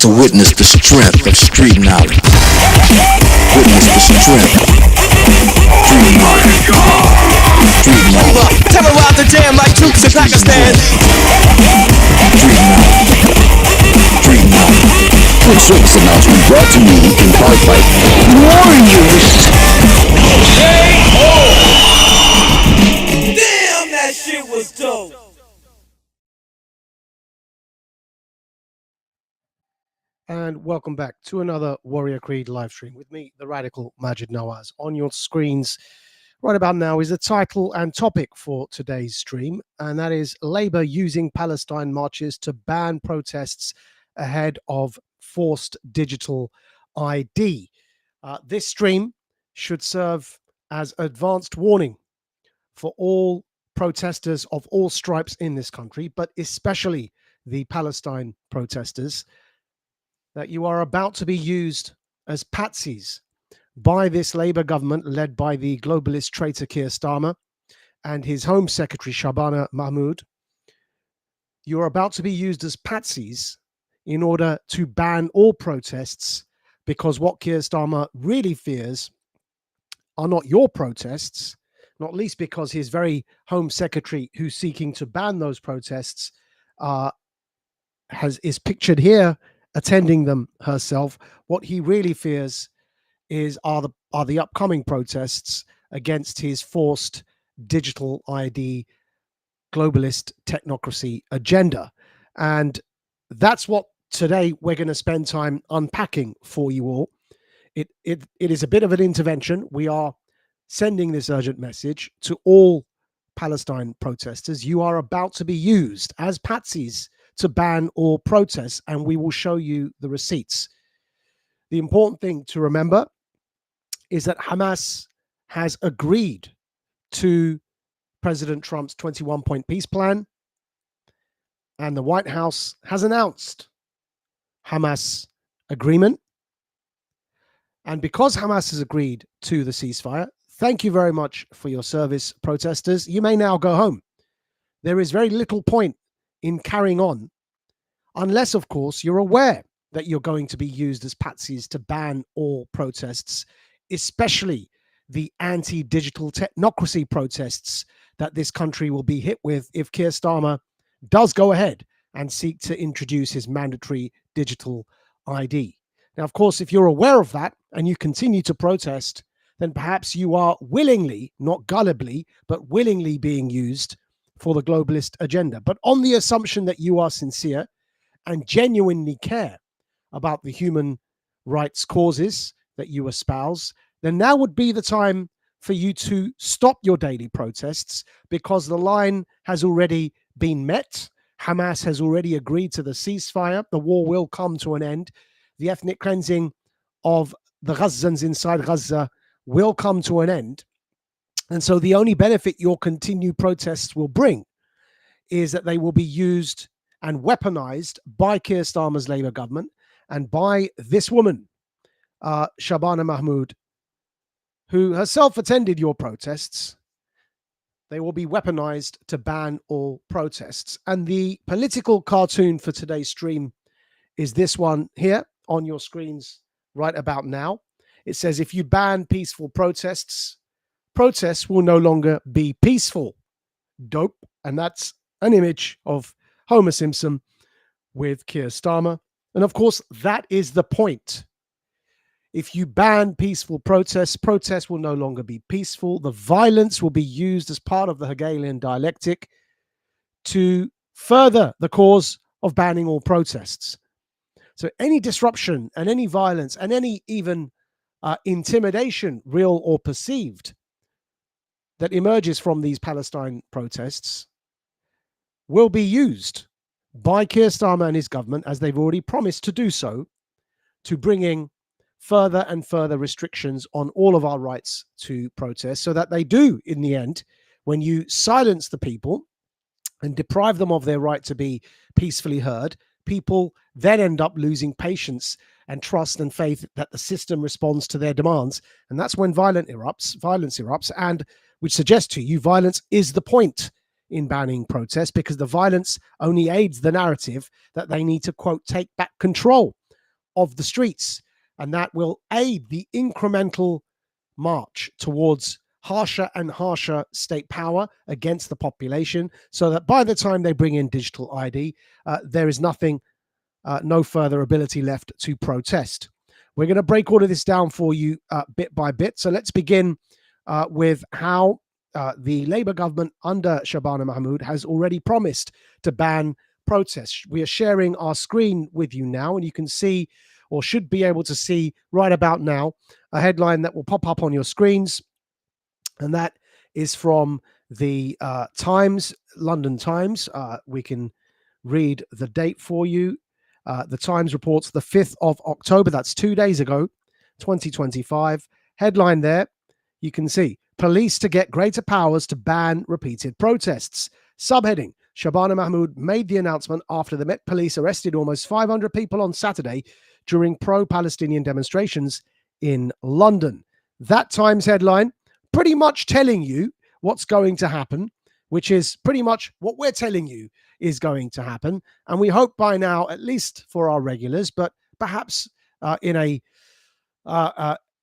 to witness the strength of street knowledge. Witness the strength. Street knowledge. Street knowledge. Terrorize the jam like troops in Pakistan. Street knowledge. Street knowledge. Quick service announcement brought to you in part by Warriors. Damn, that shit was dope. And welcome back to another Warrior Creed live stream with me, the radical Majid Nawaz. On your screens right about now is the title and topic for today's stream, and that is Labour using Palestine marches to ban protests ahead of forced digital ID. This stream should serve as advanced warning for all protesters of all stripes in this country, but especially the Palestine protesters, that you are about to be used as patsies by this Labour government led by the globalist traitor Keir Starmer and his Home Secretary Shabana Mahmood. You are about to be used as patsies in order to ban all protests, because what Keir Starmer really fears are not your protests, not least because his very Home Secretary who's seeking to ban those protests is pictured here attending them herself. What he really fears are the upcoming protests against his forced digital ID globalist technocracy agenda. And that's what today we're going to spend time unpacking for you all. It is a bit of an intervention. We are sending this urgent message to all Palestine protesters. You are about to be used as patsies to ban all protests, and we will show you the receipts. The important thing to remember is that Hamas has agreed to President Trump's 21-point peace plan, and the White House has announced Hamas agreement. And because Hamas has agreed to the ceasefire, thank you very much for your service, protesters. You may now go home. There is very little point in carrying on, unless, of course, you're aware that you're going to be used as patsies to ban all protests, especially the anti-digital technocracy protests that this country will be hit with if Keir Starmer does go ahead and seek to introduce his mandatory digital ID. Now, of course, if you're aware of that and you continue to protest, then perhaps you are willingly, not gullibly, but willingly being used for the globalist agenda. But on the assumption that you are sincere and genuinely care about the human rights causes that you espouse, then now would be the time for you to stop your daily protests, because the line has already been met. Hamas has already agreed to the ceasefire. The war will come to an end. The ethnic cleansing of the Gazans inside Gaza will come to an end. And so the only benefit your continued protests will bring is that they will be used and weaponized by Keir Starmer's Labour government and by this woman, Shabana Mahmood, who herself attended your protests. They will be weaponized to ban all protests. And the political cartoon for today's stream is this one here on your screens right about now. It says, if you ban peaceful protests, protests will no longer be peaceful. Dope. And that's an image of Homer Simpson with Keir Starmer. And of course, that is the point. If you ban peaceful protests, protests will no longer be peaceful. The violence will be used as part of the Hegelian dialectic to further the cause of banning all protests. So any disruption and any violence and any even intimidation, real or perceived, that emerges from these Palestine protests will be used by Keir Starmer and his government, as they've already promised to do so, to bringing further and further restrictions on all of our rights to protest, so that they do, in the end, when you silence the people and deprive them of their right to be peacefully heard, people then end up losing patience and trust and faith that the system responds to their demands. And that's when violence erupts, and which suggests to you violence is the point in banning protests, because the violence only aids the narrative that they need to, quote, take back control of the streets. And that will aid the incremental march towards harsher and harsher state power against the population, so that by the time they bring in digital ID, there is no further ability left to protest. We're going to break all of this down for you bit by bit. So let's begin with how the Labour government under Shabana Mahmood has already promised to ban protests. We are sharing our screen with you now, and you can see, or should be able to see right about now, a headline that will pop up on your screens. And that is from the Times, London Times. We can read the date for you. The Times reports the 5th of October, that's 2 days ago, 2025. Headline there, you can see, police to get greater powers to ban repeated protests. Subheading, Shabana Mahmood made the announcement after the Met Police arrested almost 500 people on Saturday during pro-Palestinian demonstrations in London. That Times headline pretty much telling you what's going to happen, which is pretty much what we're telling you is going to happen. And we hope by now, at least for our regulars, but perhaps in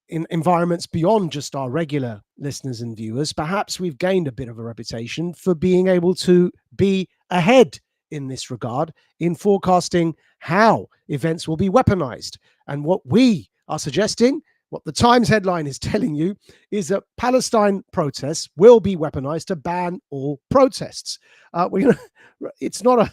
environments beyond just our regular listeners and viewers, perhaps we've gained a bit of a reputation for being able to be ahead in this regard, in forecasting how events will be weaponized. And what we are suggesting, what the Times headline is telling you, is that Palestine protests will be weaponized to ban all protests. It's not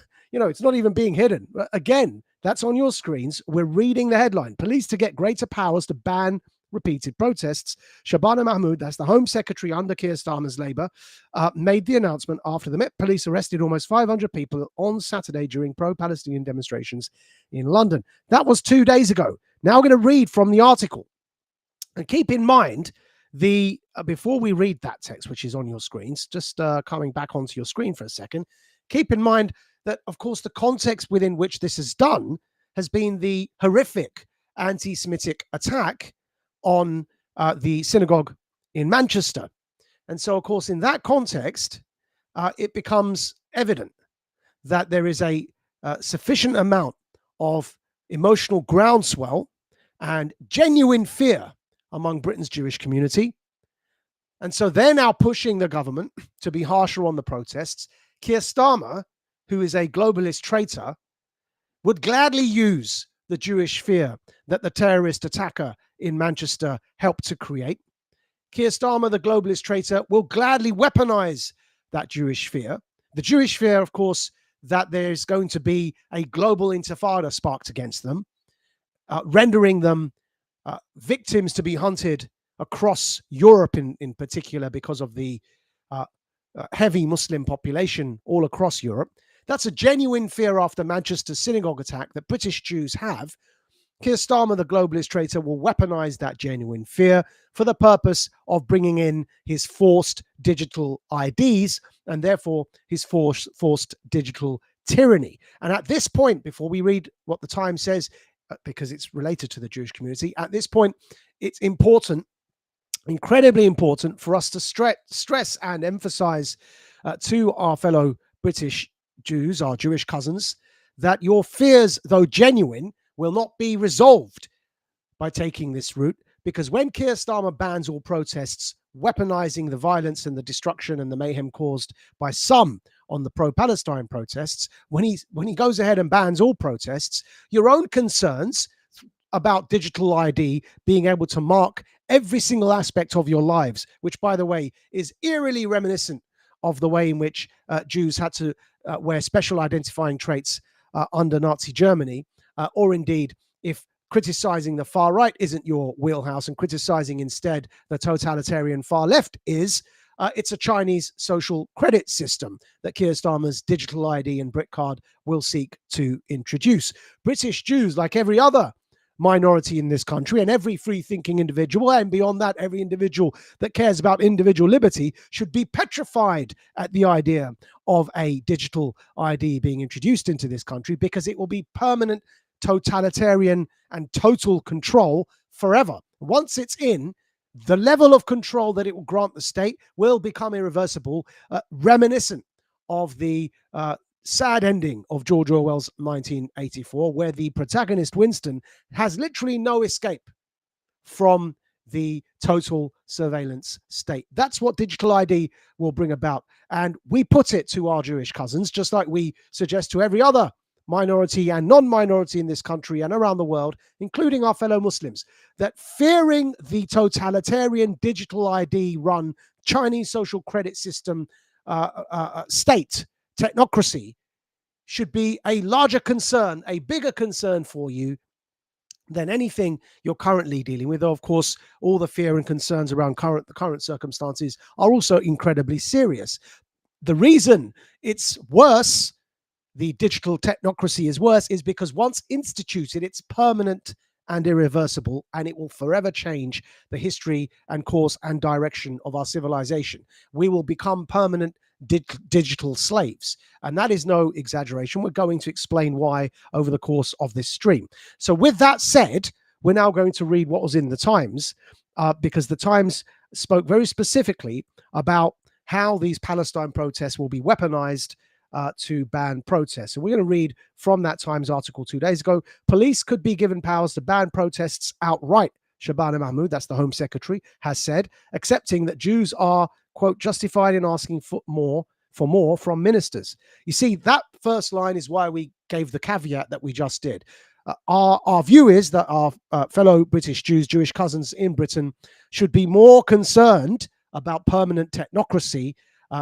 even being hidden. Again, that's on your screens. We're reading the headline. Police to get greater powers to ban repeated protests. Shabana Mahmood, that's the Home Secretary under Keir Starmer's Labour, made the announcement after the Met Police arrested almost 500 people on Saturday during pro-Palestinian demonstrations in London. That was 2 days ago. Now I'm going to read from the article. And keep in mind, before we read that text, which is on your screens, just coming back onto your screen for a second, keep in mind that, of course, the context within which this is done has been the horrific anti-Semitic attack on the synagogue in Manchester. And so, of course, in that context, it becomes evident that there is a sufficient amount of emotional groundswell and genuine fear among Britain's Jewish community. And so they're now pushing the government to be harsher on the protests. Keir Starmer, who is a globalist traitor, would gladly use the Jewish fear that the terrorist attacker in Manchester helped to create. Keir Starmer, the globalist traitor, will gladly weaponize that Jewish fear. The Jewish fear, of course, that there's going to be a global intifada sparked against them, rendering them victims to be hunted across Europe in particular because of the heavy Muslim population all across Europe. That's a genuine fear after Manchester's synagogue attack that British Jews have. Keir Starmer, the globalist traitor, will weaponize that genuine fear for the purpose of bringing in his forced digital IDs and therefore his forced digital tyranny. And at this point, before we read what the Times says, because it's related to the Jewish community, at this point, it's important, incredibly important, for us to stress and emphasize to our fellow British Jews, our Jewish cousins, that your fears, though genuine, will not be resolved by taking this route, because when Keir Starmer bans all protests, weaponizing the violence and the destruction and the mayhem caused by some on the pro-Palestine protests, when he goes ahead and bans all protests, your own concerns about digital ID being able to mark every single aspect of your lives, which, by the way, is eerily reminiscent of the way in which Jews had to wear special identifying traits under Nazi Germany, or indeed, if criticizing the far right isn't your wheelhouse and criticizing instead the totalitarian far left is, it's a Chinese social credit system that Keir Starmer's digital ID and Brit card will seek to introduce. British Jews, like every other minority in this country and every free-thinking individual, and beyond that, every individual that cares about individual liberty, should be petrified at the idea of a digital ID being introduced into this country, because it will be permanent totalitarian and total control forever. Once it's in, the level of control that it will grant the state will become irreversible, reminiscent of the sad ending of George Orwell's 1984, where the protagonist Winston has literally no escape from the total surveillance state. That's what digital ID will bring about. And we put it to our Jewish cousins, just like we suggest to every other minority and non-minority in this country and around the world, including our fellow Muslims, that fearing the totalitarian digital ID run Chinese social credit system state technocracy should be a larger concern, a bigger concern for you than anything you're currently dealing with. Of course, all the fear and concerns around the current circumstances are also incredibly serious. The reason it's worse, the digital technocracy is worse, is because once instituted, it's permanent and irreversible, and it will forever change the history and course and direction of our civilization. We will become permanent digital slaves. And that is no exaggeration. We're going to explain why over the course of this stream. So with that said, we're now going to read what was in the Times, because the Times spoke very specifically about how these Palestine protests will be weaponized to ban protests. And we're going to read from that Times article 2 days ago. Police could be given powers to ban protests outright, Shabana Mahmoud, that's the Home Secretary, has said, accepting that Jews are, quote, justified in asking for more from ministers. You see, that first line is why we gave the caveat that we just did. Our view is that our fellow British Jews, Jewish cousins in Britain, should be more concerned about permanent technocracy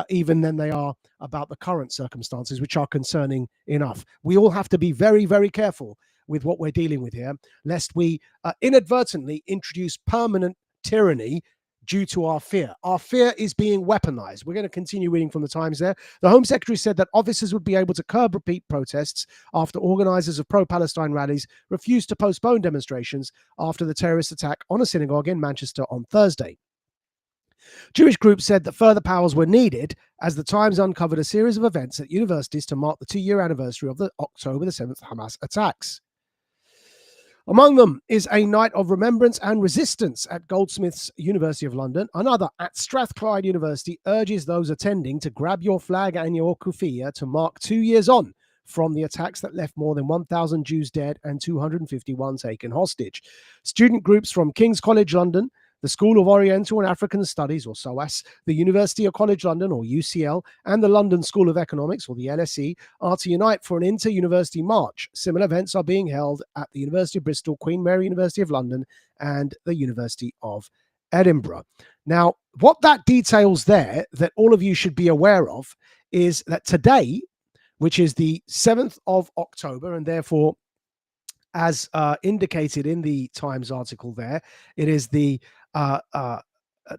even than they are about the current circumstances, which are concerning enough. We all have to be very, very careful with what we're dealing with here, lest we inadvertently introduce permanent tyranny due to our fear. Our fear is being weaponized. We're going to continue reading from the Times there. The Home Secretary said that officers would be able to curb repeat protests after organizers of pro-Palestine rallies refused to postpone demonstrations after the terrorist attack on a synagogue in Manchester on Thursday. Jewish groups said that further powers were needed as the Times uncovered a series of events at universities to mark the 2-year anniversary of the October the 7th Hamas attacks. Among them is a night of remembrance and resistance at Goldsmiths, University of London. Another at Strathclyde University urges those attending to grab your flag and your kufiya to mark 2 years on from the attacks that left more than 1,000 Jews dead and 251 taken hostage. Student groups from King's College London, the School of Oriental and African Studies, or SOAS, the University of College London, or UCL, and the London School of Economics, or the LSE, are to unite for an inter-university march. Similar events are being held at the University of Bristol, Queen Mary University of London, and the University of Edinburgh. Now, what that details there that all of you should be aware of is that today, which is the 7th of October, and therefore, as indicated in the Times article there, it is the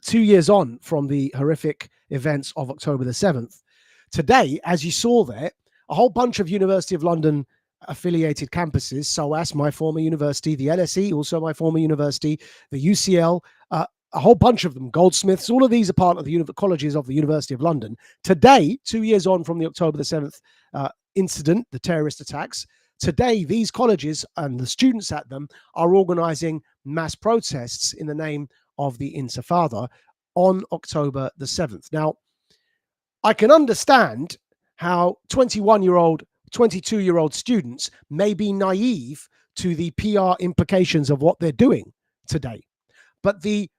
2 years on from the horrific events of October the 7th. Today, as you saw there, a whole bunch of University of London affiliated campuses, SOAS, my former university, the LSE, also my former university, the UCL, a whole bunch of them, Goldsmiths, all of these are part of the colleges of the University of London. Today, 2 years on from the October the 7th incident, the terrorist attacks, today these colleges and the students at them are organizing mass protests in the name of the Intifada on October the 7th. Now, I can understand how 21-year-old, 22-year-old students may be naive to the PR implications of what they're doing today. But the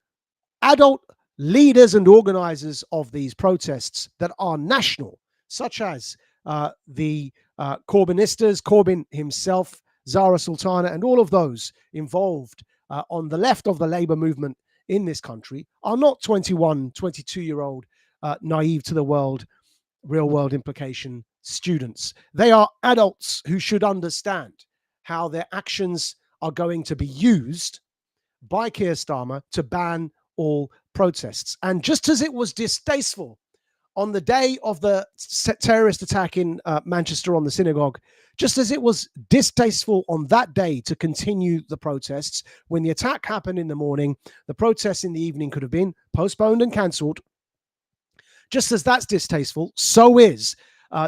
adult leaders and organizers of these protests that are national, such as the Corbynistas, Corbyn himself, Zara Sultana, and all of those involved on the left of the labor movement in this country are not 21, 22-year-old naive to the world, real world implication students. They are adults who should understand how their actions are going to be used by Keir Starmer to ban all protests. And just as it was distasteful on the day of the terrorist attack in Manchester on the synagogue, just as it was distasteful on that day to continue the protests, when the attack happened in the morning, the protests in the evening could have been postponed and cancelled. Just as that's distasteful, so is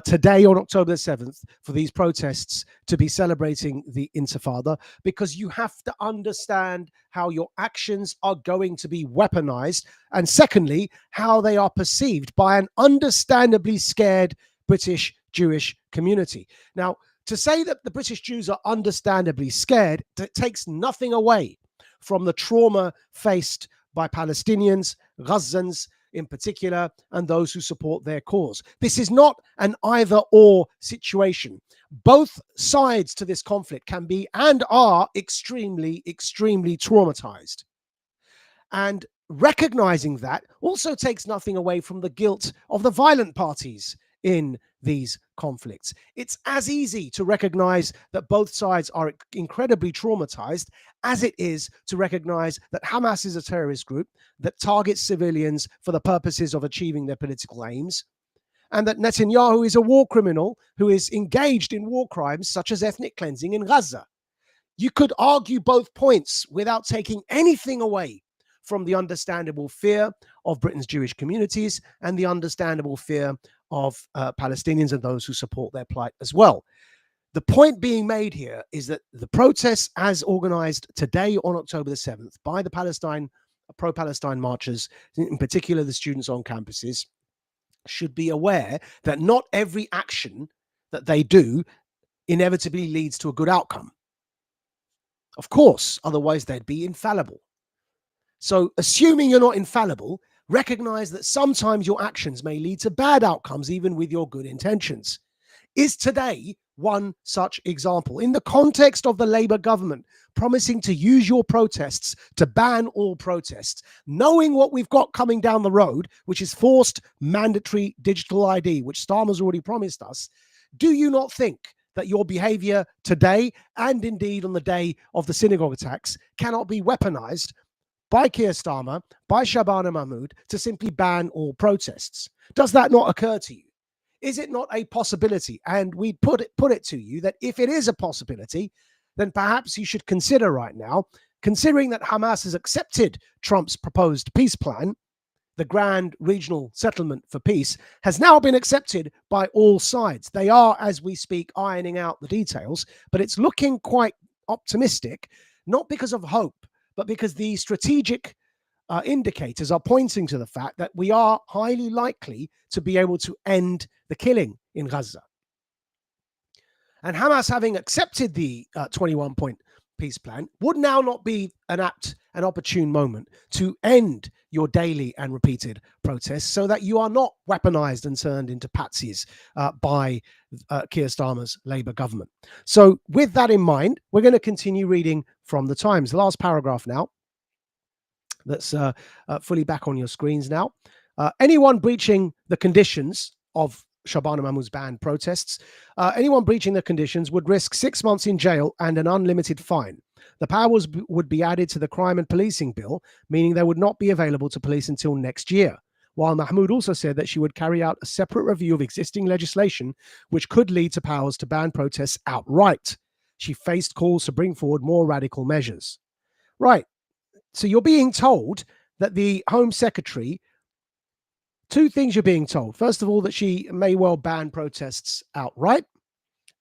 today on October the 7th for these protests to be celebrating the Intifada, because you have to understand how your actions are going to be weaponized, and secondly, how they are perceived by an understandably scared British Jewish community. Now, to say that the British Jews are understandably scared takes nothing away from the trauma faced by Palestinians, Gazans in particular, and those who support their cause. This is not an either-or situation. Both sides to this conflict can be and are extremely, extremely traumatized. And recognizing that also takes nothing away from the guilt of the violent parties in these conflicts. It's as easy to recognize that both sides are incredibly traumatized as it is to recognize that Hamas is a terrorist group that targets civilians for the purposes of achieving their political aims, and that Netanyahu is a war criminal who is engaged in war crimes such as ethnic cleansing in Gaza. You could argue both points without taking anything away from the understandable fear of Britain's Jewish communities and the understandable fear of Palestinians and those who support their plight as well. The point being made here is that the protests as organized today on October the 7th by the pro-Palestine marchers, in particular the students on campuses, should be aware that not every action that they do inevitably leads to a good outcome. Of course, otherwise they'd be infallible. So assuming you're not infallible, recognize that sometimes your actions may lead to bad outcomes, even with your good intentions. Is today one such example? In the context of the Labour government promising to use your protests to ban all protests, knowing what we've got coming down the road, which is forced mandatory digital ID, which Starmer's already promised us, do you not think that your behavior today, and indeed on the day of the synagogue attacks, cannot be weaponized by Keir Starmer, by Shabana Mahmood, to simply ban all protests? Does that not occur to you? Is it not a possibility? And we put it to you that if it is a possibility, then perhaps you should consider right now, considering that Hamas has accepted Trump's proposed peace plan, the grand regional settlement for peace has now been accepted by all sides. They are, as we speak, ironing out the details, but it's looking quite optimistic, not because of hope, but because the strategic indicators are pointing to the fact that we are highly likely to be able to end the killing in Gaza. And Hamas, having accepted the 21-point peace plan, would now not be an opportune moment to end your daily and repeated protests so that you are not weaponized and turned into patsies by Keir Starmer's Labour government. So with that in mind, we're going to continue reading from the Times. The last paragraph now, that's fully back on your screens now. Anyone breaching the conditions of Shabana Mahmood's banned protests, anyone breaching the conditions would risk 6 months in jail and an unlimited fine. The powers would be added to the crime and policing bill, meaning they would not be available to police until next year. While Mahmood also said that she would carry out a separate review of existing legislation, which could lead to powers to ban protests outright. She faced calls to bring forward more radical measures. Right. So you're being told that the Home Secretary, two things you're being told. First of all, that she may well ban protests outright.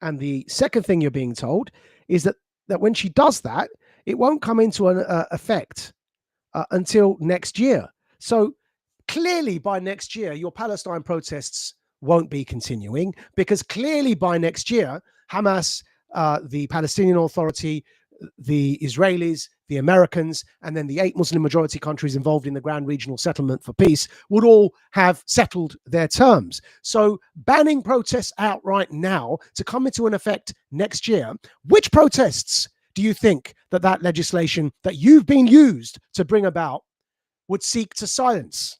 And the second thing you're being told is that when she does that, it won't come into an effect until next year. So clearly by next year, your Palestine protests won't be continuing, because clearly by next year, Hamas, the Palestinian Authority, the Israelis, the Americans, and then the 8 Muslim majority countries involved in the Grand Regional Settlement for Peace would all have settled their terms. So banning protests outright now to come into an effect next year, which protests do you think that legislation that you've been used to bring about would seek to silence?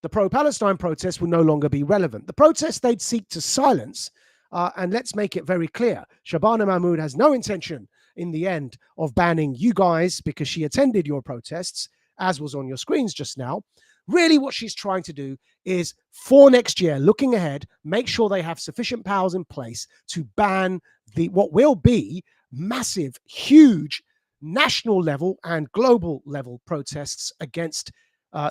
The pro-Palestine protests will no longer be relevant. The protests they'd seek to silence, and let's make it very clear, Shabana Mahmood has no intention in the end of banning you guys because she attended your protests, as was on your screens just now. Really what she's trying to do is, for next year, looking ahead, make sure they have sufficient powers in place to ban what will be massive, huge national level and global level protests against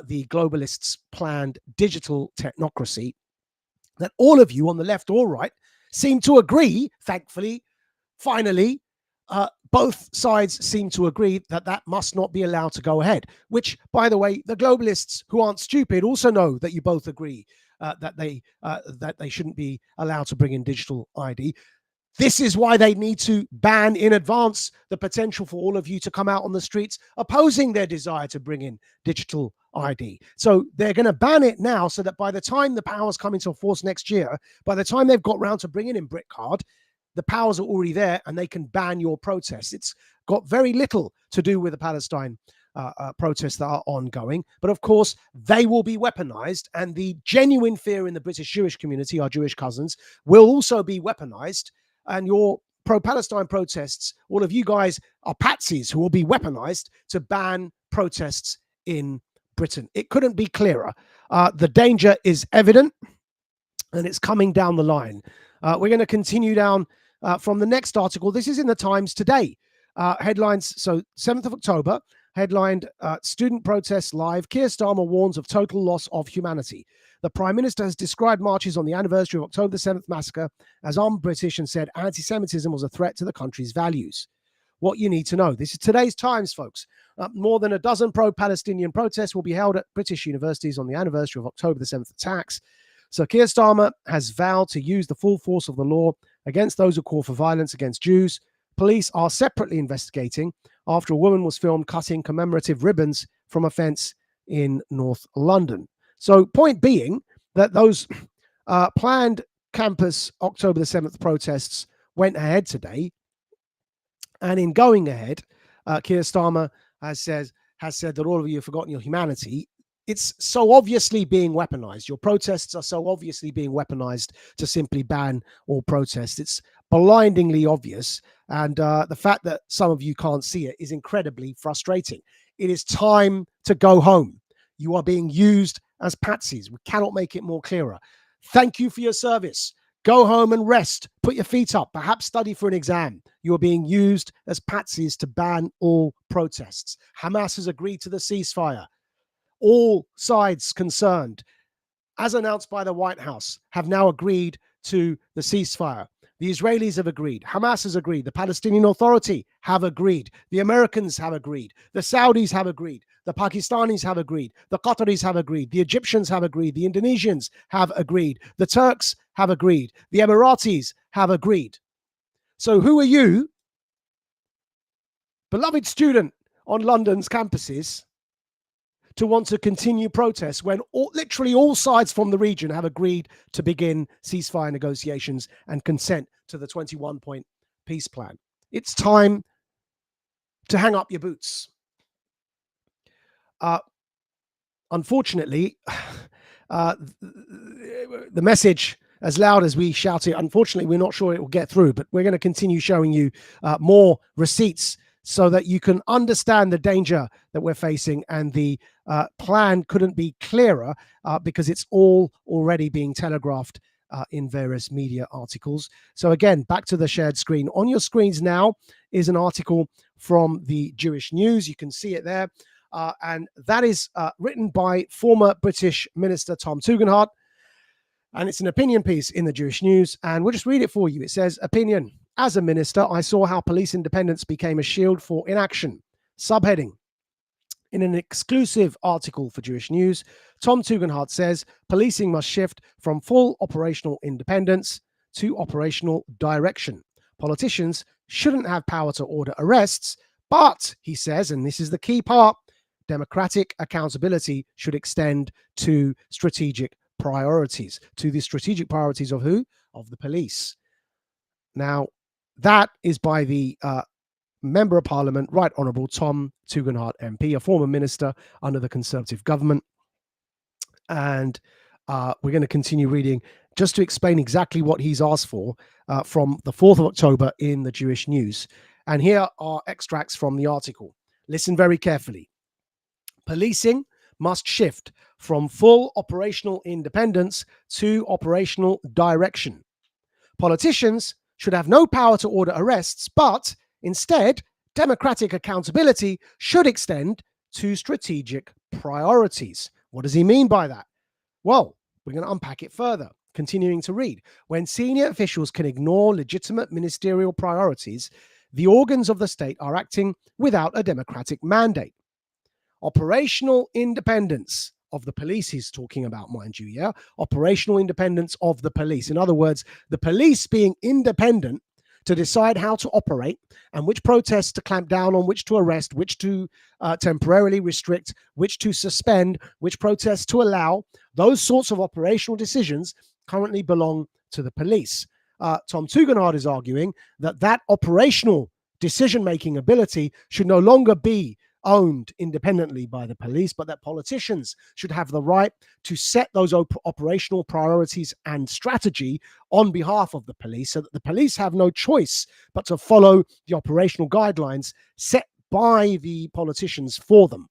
the globalists' planned digital technocracy that all of you on the left or right seem to agree, thankfully, finally, both sides seem to agree that must not be allowed to go ahead, which, by the way, the globalists who aren't stupid also know that you both agree that they shouldn't be allowed to bring in digital ID. This is why they need to ban in advance the potential for all of you to come out on the streets opposing their desire to bring in digital ID. So they're going to ban it now so that by the time the powers come into force next year, by the time they've got round to bringing in Brick Card, the powers are already there and they can ban your protests. It's got very little to do with the Palestine protests that are ongoing. But of course, they will be weaponized, and the genuine fear in the British Jewish community, our Jewish cousins, will also be weaponized. And your pro-Palestine protests, all of you guys are patsies who will be weaponized to ban protests in Britain. It couldn't be clearer. The danger is evident, and it's coming down the line. We're going to continue down from the next article. This is in the Times today. Headlines, so 7th of October, headlined, Student Protests Live, Keir Starmer warns of total loss of humanity. The Prime Minister has described marches on the anniversary of October the 7th massacre as un-British and said anti-Semitism was a threat to the country's values. What you need to know. This is today's Times, folks. More than a dozen pro-Palestinian protests will be held at British universities on the anniversary of October the 7th attacks. So Keir Starmer has vowed to use the full force of the law against those who call for violence against Jews. Police are separately investigating after a woman was filmed cutting commemorative ribbons from a fence in North London. So point being that those planned campus October the 7th protests went ahead today. And in going ahead, Keir Starmer has said that all of you have forgotten your humanity. It's so obviously being weaponized. Your protests are so obviously being weaponized to simply ban all protests. It's blindingly obvious. And the fact that some of you can't see it is incredibly frustrating. It is time to go home. You are being used as patsies. We cannot make it more clearer. Thank you for your service. Go home and rest. Put your feet up. Perhaps study for an exam. You are being used as patsies to ban all protests. Hamas has agreed to the ceasefire. All sides concerned, as announced by the White House, have now agreed to the ceasefire. The Israelis have agreed. Hamas has agreed. The Palestinian Authority have agreed. The Americans have agreed. The Saudis have agreed. The Pakistanis have agreed. The Qataris have agreed. The Egyptians have agreed. The Indonesians have agreed. The Turks have agreed. The Emiratis have agreed. So who are you, beloved student on London's campuses, to want to continue protests when literally all sides from the region have agreed to begin ceasefire negotiations and consent to the 21-point peace plan? It's time to hang up your boots. Unfortunately, the message, as loud as we shout it, unfortunately, we're not sure it will get through, but we're going to continue showing you more receipts so that you can understand the danger that we're facing. And the plan couldn't be clearer because it's all already being telegraphed in various media articles. So again, back to the shared screen. On your screens now is an article from the Jewish News. You can see it there. And that is written by former British Minister Tom Tugendhat. And it's an opinion piece in the Jewish News. And we'll just read it for you. It says, opinion. As a minister, I saw how police independence became a shield for inaction. Subheading. In an exclusive article for Jewish News, Tom Tugendhat says policing must shift from full operational independence to operational direction. Politicians shouldn't have power to order arrests, but, he says, and this is the key part, democratic accountability should extend to strategic priorities. To the strategic priorities of who? Of the police. Now, that is by the Member of Parliament, Right Honourable Tom Tugendhat MP, a former minister under the Conservative government. And we're going to continue reading just to explain exactly what he's asked for from the 4th of October in the Jewish News. And here are extracts from the article. Listen very carefully. Policing must shift from full operational independence to operational direction. Politicians should have no power to order arrests, but instead, democratic accountability should extend to strategic priorities. What does he mean by that? Well, we're going to unpack it further. Continuing to read. When senior officials can ignore legitimate ministerial priorities, the organs of the state are acting without a democratic mandate. Operational independence of the police he's talking about, mind you, yeah? Operational independence of the police. In other words, the police being independent to decide how to operate and which protests to clamp down on, which to arrest, which to temporarily restrict, which to suspend, which protests to allow. Those sorts of operational decisions currently belong to the police. Tom Tugendhat is arguing that operational decision-making ability should no longer be owned independently by the police, but that politicians should have the right to set those operational priorities and strategy on behalf of the police, so that the police have no choice but to follow the operational guidelines set by the politicians for them.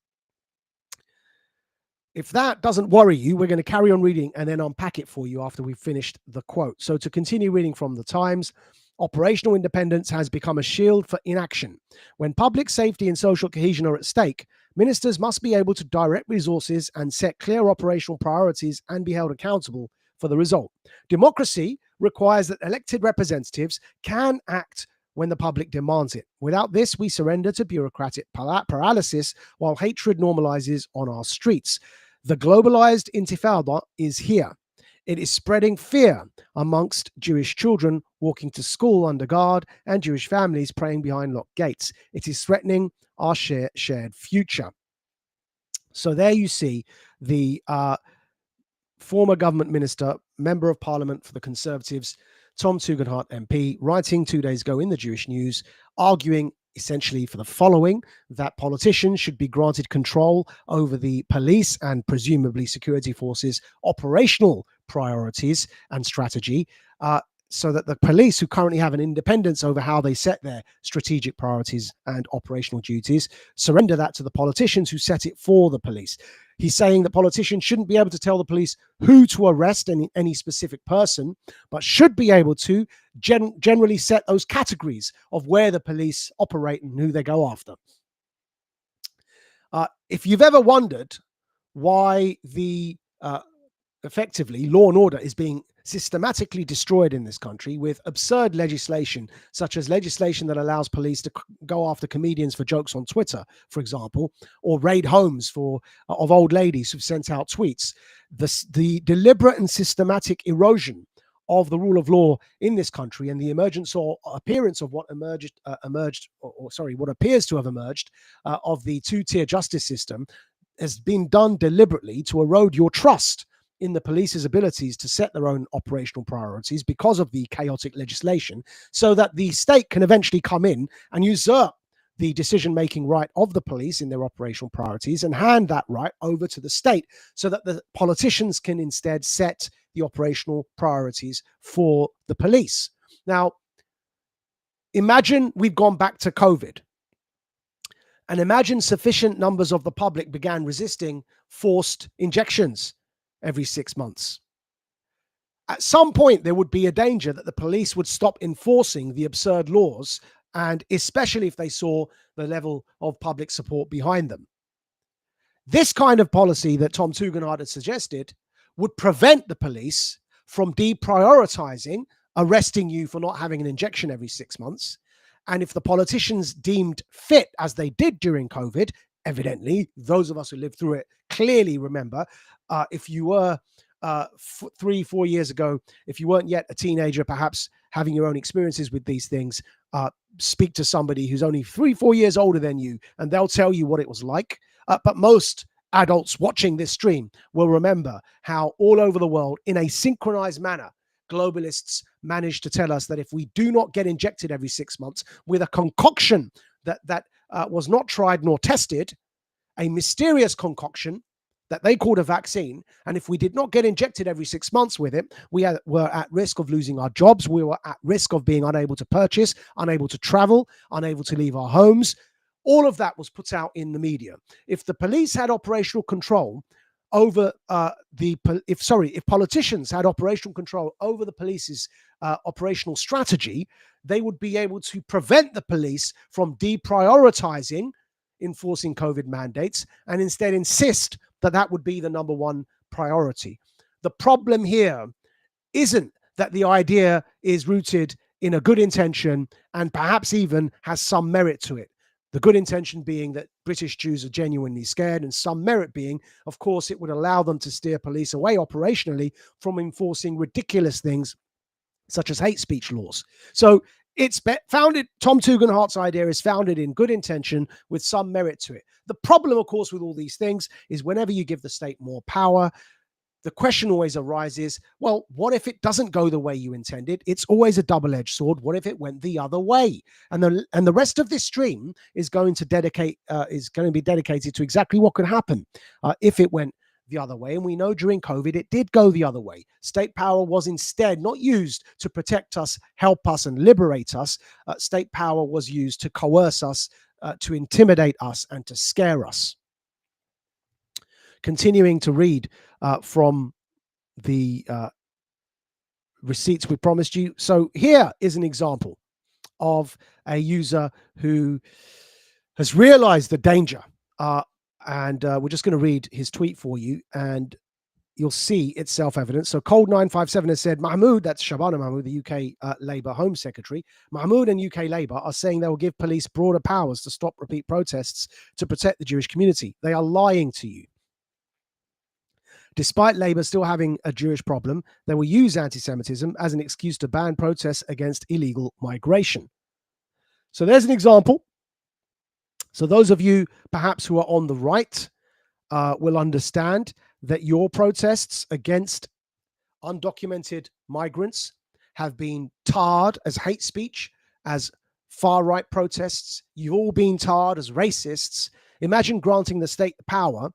If that doesn't worry you, we're going to carry on reading and then unpack it for you after we've finished the quote. So to continue reading from the Times, operational independence has become a shield for inaction. When public safety and social cohesion are at stake, ministers must be able to direct resources and set clear operational priorities and be held accountable for the result. Democracy requires that elected representatives can act when the public demands it. Without this, we surrender to bureaucratic paralysis while hatred normalizes on our streets. The globalized intifada is here. It is spreading fear amongst Jewish children walking to school under guard and Jewish families praying behind locked gates. It is threatening our shared future. So there you see the former government minister, member of parliament for the Conservatives, Tom Tugendhat MP, writing 2 days ago in the Jewish News, arguing essentially for the following: that politicians should be granted control over the police and presumably security forces' operational priorities and strategy, so that the police, who currently have an independence over how they set their strategic priorities and operational duties, surrender that to the politicians who set it for the police. He's saying that politicians shouldn't be able to tell the police who to arrest any specific person, but should be able to generally set those categories of where the police operate and who they go after. If you've ever wondered why effectively law and order is being systematically destroyed in this country with absurd legislation, such as legislation that allows police to go after comedians for jokes on Twitter, for example, or raid homes of old ladies who've sent out tweets. The deliberate and systematic erosion of the rule of law in this country and the emergence or appearance of what what appears to have emerged of the two-tier justice system has been done deliberately to erode your trust in the police's abilities to set their own operational priorities because of the chaotic legislation, so that the state can eventually come in and usurp the decision-making right of the police in their operational priorities and hand that right over to the state, so that the politicians can instead set the operational priorities for the police. Now, imagine we've gone back to COVID, and imagine sufficient numbers of the public began resisting forced injections every 6 months. At some point, there would be a danger that the police would stop enforcing the absurd laws, and especially if they saw the level of public support behind them. This kind of policy that Tom Tugendhat had suggested would prevent the police from deprioritizing arresting you for not having an injection every 6 months. And if the politicians deemed fit, as they did during COVID, evidently, those of us who lived through it clearly remember, if you were 3-4 years ago, if you weren't yet a teenager, perhaps having your own experiences with these things, speak to somebody who's only 3-4 years older than you, and they'll tell you what it was like. But most adults watching this stream will remember how all over the world, in a synchronized manner, globalists managed to tell us that if we do not get injected every 6 months with a concoction that was not tried nor tested, a mysterious concoction that they called a vaccine, and if we did not get injected every 6 months with it, we were at risk of losing our jobs. We were at risk of being unable to purchase, unable to travel, unable to leave our homes. All of that was put out in the media. If the police had operational control over if politicians had operational control over the police's operational strategy, they would be able to prevent the police from deprioritizing enforcing COVID mandates and instead insist that that would be the number one priority. The problem here isn't that the idea is rooted in a good intention and perhaps even has some merit to it. The good intention being that British Jews are genuinely scared, and some merit being, of course, it would allow them to steer police away operationally from enforcing ridiculous things such as hate speech laws. So it's founded, Tom Tugendhat's idea is founded in good intention with some merit to it. The problem, of course, with all these things is whenever you give the state more power, the question always arises, well, what if it doesn't go the way you intended? It's always a double-edged sword. What if it went the other way? And the rest of this stream is going to be dedicated to exactly what could happen if it went the other way. And we know during COVID, it did go the other way. State power was instead not used to protect us, help us, and liberate us. State power was used to coerce us, to intimidate us, and to scare us. Continuing to read from the receipts we promised you. So here is an example of a user who has realized the danger. And we're just going to read his tweet for you, and you'll see it's self-evident. So Cold957 has said, Mahmoud, that's Shabana Mahmoud, the UK Labour Home Secretary, Mahmoud and UK Labour are saying they will give police broader powers to stop repeat protests to protect the Jewish community. They are lying to you. Despite Labour still having a Jewish problem, they will use anti-Semitism as an excuse to ban protests against illegal migration. So there's an example. So those of you perhaps who are on the right will understand that your protests against undocumented migrants have been tarred as hate speech, as far-right protests. You've all been tarred as racists. Imagine granting the state the power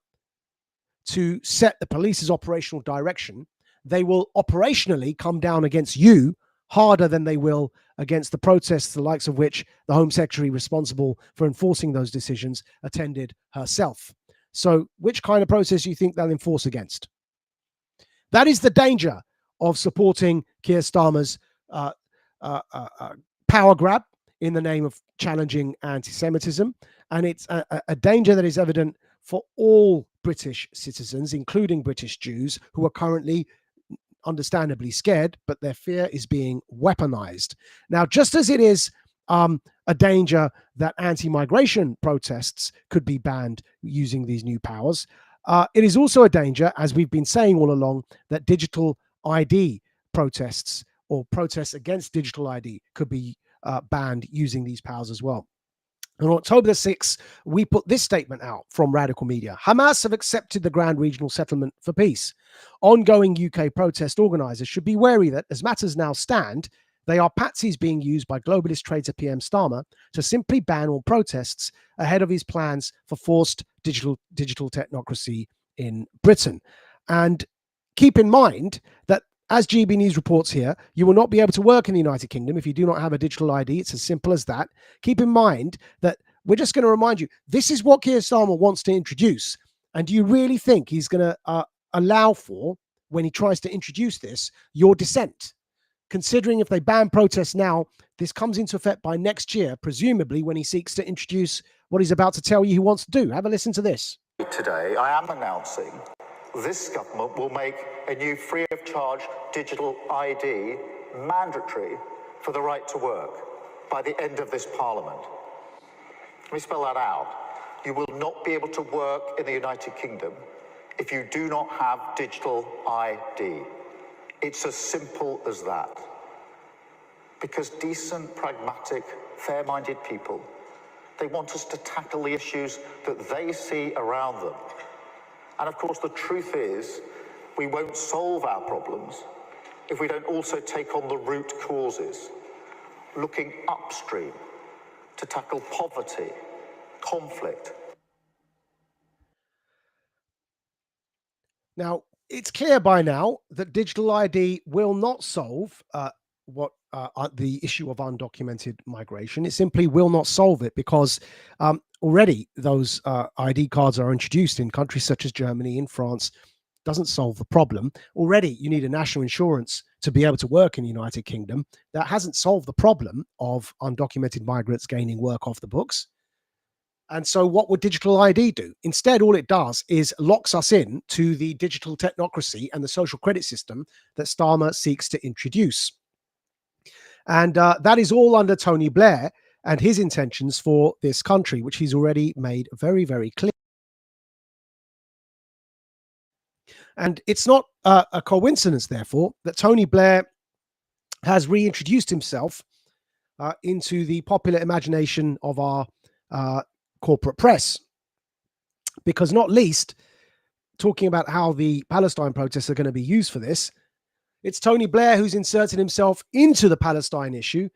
to set the police's operational direction. They will operationally come down against you harder than they will against the protests, the likes of which the Home Secretary responsible for enforcing those decisions attended herself. So which kind of protest do you think they'll enforce against? That is the danger of supporting Keir Starmer's power grab in the name of challenging anti-Semitism. And it's a danger that is evident for all British citizens, including British Jews, who are currently understandably scared, but their fear is being weaponized. Now, just as it is a danger that anti-migration protests could be banned using these new powers, it is also a danger, as we've been saying all along, that digital ID protests or protests against digital ID could be banned using these powers as well. On October the 6th, we put this statement out from Radical Media. Hamas have accepted the Grand Regional Settlement for Peace. Ongoing UK protest organisers should be wary that, as matters now stand, they are patsies being used by globalist traitor PM Starmer to simply ban all protests ahead of his plans for forced digital technocracy in Britain. And keep in mind that, as GB News reports here, you will not be able to work in the United Kingdom if you do not have a digital ID. It's as simple as that. Keep in mind that we're just going to remind you, this is what Keir Starmer wants to introduce. And do you really think he's going to allow for, when he tries to introduce this, your dissent? Considering if they ban protests now, this comes into effect by next year, presumably when he seeks to introduce what he's about to tell you he wants to do. Have a listen to this. Today, I am announcing this government will make a new free-of-charge digital ID mandatory for the right to work by the end of this Parliament. Let me spell that out. You will not be able to work in the United Kingdom if you do not have digital ID. It's as simple as that. Because decent, pragmatic, fair-minded people, they want us to tackle the issues that they see around them. And of course, the truth is, we won't solve our problems if we don't also take on the root causes, looking upstream to tackle poverty, conflict. Now, it's clear by now that digital ID will not solve the issue of undocumented migration. It simply will not solve it because already those ID cards are introduced in countries such as Germany and France. Doesn't solve the problem. Already you need a national insurance to be able to work in the United Kingdom. That hasn't solved the problem of undocumented migrants gaining work off the books. And so what would digital ID do? Instead, all it does is locks us in to the digital technocracy and the social credit system that Starmer seeks to introduce. And that is all under Tony Blair. and his intentions for this country, which he's already made very, very clear. And it's not a coincidence, therefore, that Tony Blair has reintroduced himself into the popular imagination of our corporate press. Because not least, talking about how the Palestine protests are going to be used for this, it's Tony Blair who's inserted himself into the Palestine issue,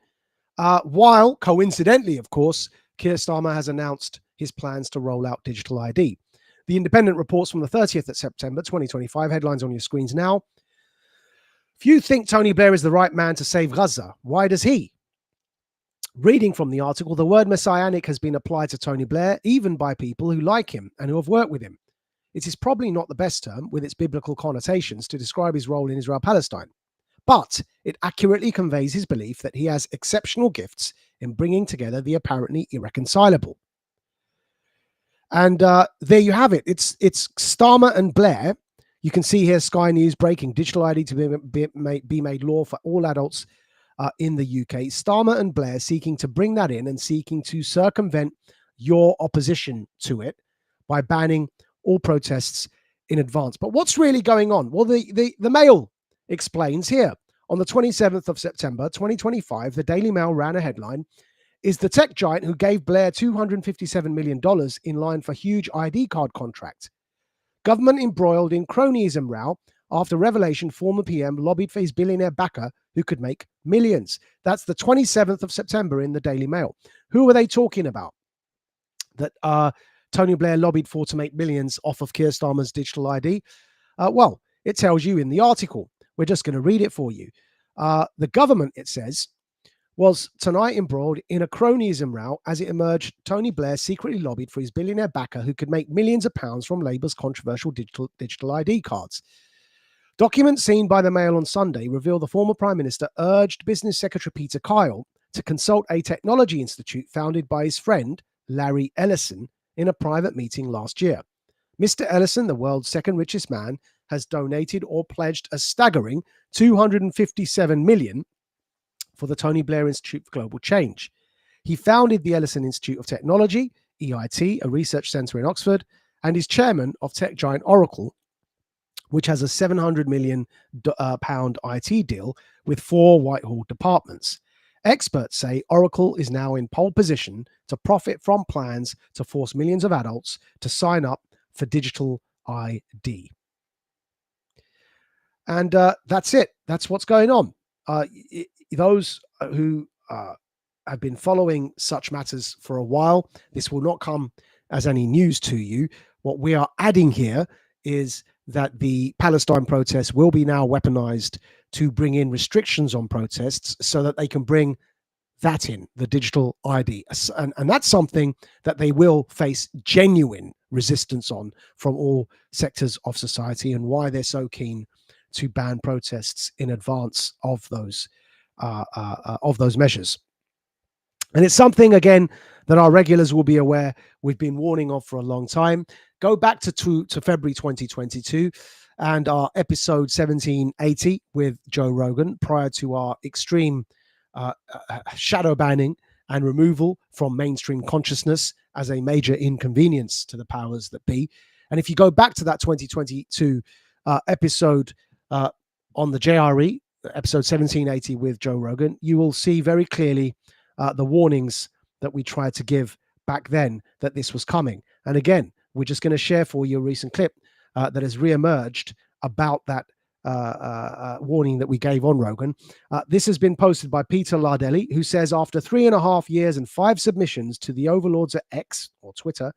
while, coincidentally, of course, Keir Starmer has announced his plans to roll out digital ID. The Independent reports from the 30th of September 2025, headlines on your screens now. If you think Tony Blair is the right man to save Gaza, why does he? Reading from the article, the word messianic has been applied to Tony Blair, even by people who like him and who have worked with him. It is probably not the best term, with its biblical connotations, to describe his role in Israel-Palestine, but it accurately conveys his belief that he has exceptional gifts in bringing together the apparently irreconcilable. And there you have it. It's Starmer and Blair. You can see here Sky News breaking: digital ID to be made law for all adults in the UK. Starmer and Blair seeking to bring that in and seeking to circumvent your opposition to it by banning all protests in advance. But what's really going on? Well, the Mail explains here. On the 27th of September 2025, the Daily Mail ran a headline: is the tech giant who gave Blair $257 million in line for huge ID card contract. Government embroiled in cronyism row after revelation former PM lobbied for his billionaire backer who could make millions. That's the 27th of September in the Daily Mail. Who are they talking about that Tony Blair lobbied for to make millions off of Keir Starmer's digital ID? Well, it tells you in the article. We're just going to read it for you. The government, it says, was tonight embroiled in a cronyism row as it emerged Tony Blair secretly lobbied for his billionaire backer who could make millions of pounds from Labour's controversial digital ID cards. Documents seen by the Mail on Sunday reveal the former Prime Minister urged Business Secretary Peter Kyle to consult a technology institute founded by his friend Larry Ellison in a private meeting last year. Mr. Ellison, the world's second richest man, has donated or pledged a staggering $257 million for the Tony Blair Institute for Global Change. He founded the Ellison Institute of Technology, EIT, a research centre in Oxford, and is chairman of tech giant Oracle, which has a £700 million IT deal with 4 Whitehall departments. Experts say Oracle is now in pole position to profit from plans to force millions of adults to sign up for digital ID. And that's it. That's what's going on. Those who have been following such matters for a while, this will not come as any news to you. What we are adding here is that the Palestine protests will be now weaponized to bring in restrictions on protests so that they can bring that in, the digital ID. And that's something that they will face genuine resistance on from all sectors of society, and why they're so keen to ban protests in advance of those measures. And it's something, again, that our regulars will be aware we've been warning of for a long time. Go back to February 2022 and our episode 1780 with Joe Rogan, prior to our extreme shadow banning and removal from mainstream consciousness as a major inconvenience to the powers that be. And if you go back to that 2022 episode on the JRE, episode 1780 with Joe Rogan, you will see very clearly the warnings that we tried to give back then that this was coming. And again, we're just going to share for you a recent clip that has reemerged about that warning that we gave on Rogan. This has been posted by Peter Lardelli, who says, after 3.5 years and 5 submissions to the overlords at X or Twitter,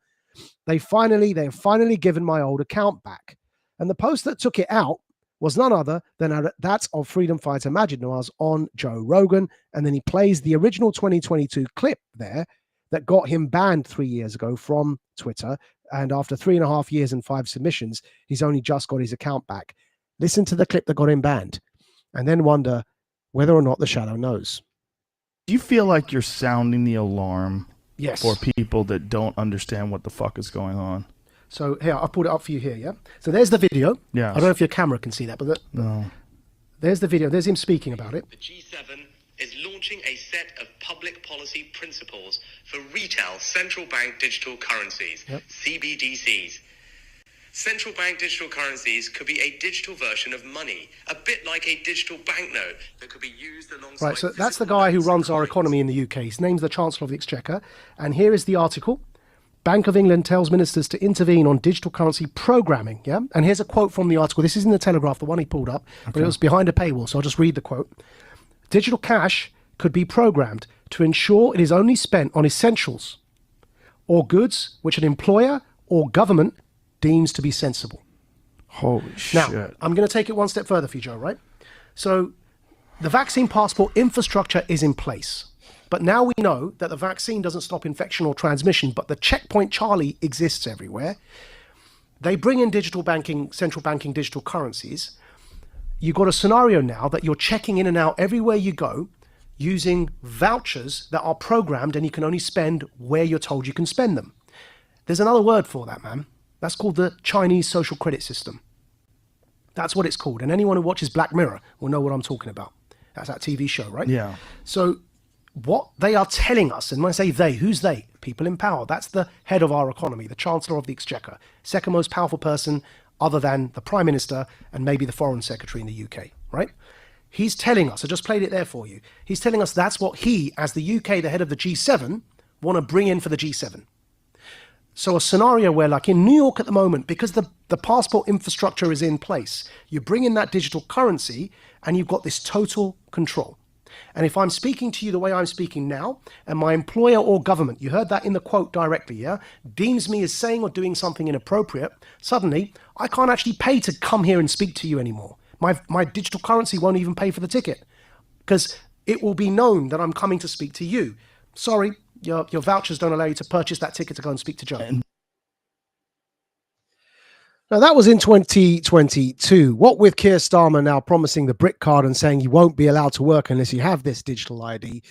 they have finally given my old account back. And the post that took it out was none other than that of freedom fighter Majid Nawaz on Joe Rogan. And then he plays the original 2022 clip there that got him banned 3 years ago from Twitter. And after 3.5 years and 5 submissions, he's only just got his account back. Listen to the clip that got him banned and then wonder whether or not the shadow knows. Do you feel like you're sounding the alarm Yes. for people that don't understand what the fuck is going on? So here, I'll pull it up for you here, yeah? So there's the video. Yeah. I don't know if your camera can see that, but No. there's the video. There's him speaking about it. The G7 is launching a set of public policy principles for retail central bank digital currencies, CBDCs. Central bank digital currencies could be a digital version of money, a bit like a digital banknote that could be used alongside... Right, so that's the guy who runs our economy in the UK. His name's the Chancellor of the Exchequer. And here is the article. Bank of England tells ministers to intervene on digital currency programming. Yeah, and here's a quote from the article. This is in the Telegraph, the one he pulled up, but it was behind a paywall, so I'll just read the quote. Digital cash could be programmed to ensure it is only spent on essentials or goods which an employer or government deems to be sensible. Holy shit. Now, I'm going to take it one step further for you, Joe, right? So the vaccine passport infrastructure is in place. But now we know that the vaccine doesn't stop infection or transmission, but the checkpoint Charlie exists everywhere. They bring in digital banking, central banking digital currencies. You've got a scenario now that you're checking in and out everywhere you go using vouchers that are programmed and you can only spend where you're told you can spend them. There's another word for that, man. That's called the Chinese social credit system. That's what it's called. And anyone who watches Black Mirror will know what I'm talking about. That's that TV show, right? Yeah. So what they are telling us, and when I say they, who's they? People in power. That's the head of our economy, the Chancellor of the Exchequer, second most powerful person other than the Prime Minister and maybe the Foreign Secretary in the UK, right? He's telling us, I just played it there for you. He's telling us that's what he, as the UK, the head of the G7, want to bring in for the G7. So a scenario where, like in New York at the moment, because the passport infrastructure is in place, you bring in that digital currency and you've got this total control. And if I'm speaking to you the way I'm speaking now, and my employer or government, you heard that in the quote directly, yeah, deems me as saying or doing something inappropriate, suddenly I can't actually pay to come here and speak to you anymore. My digital currency won't even pay for the ticket because it will be known that I'm coming to speak to you. Sorry, your vouchers don't allow you to purchase that ticket to go and speak to Joe. Now, that was in 2022. What with Keir Starmer now promising the brick card and saying you won't be allowed to work unless you have this digital ID,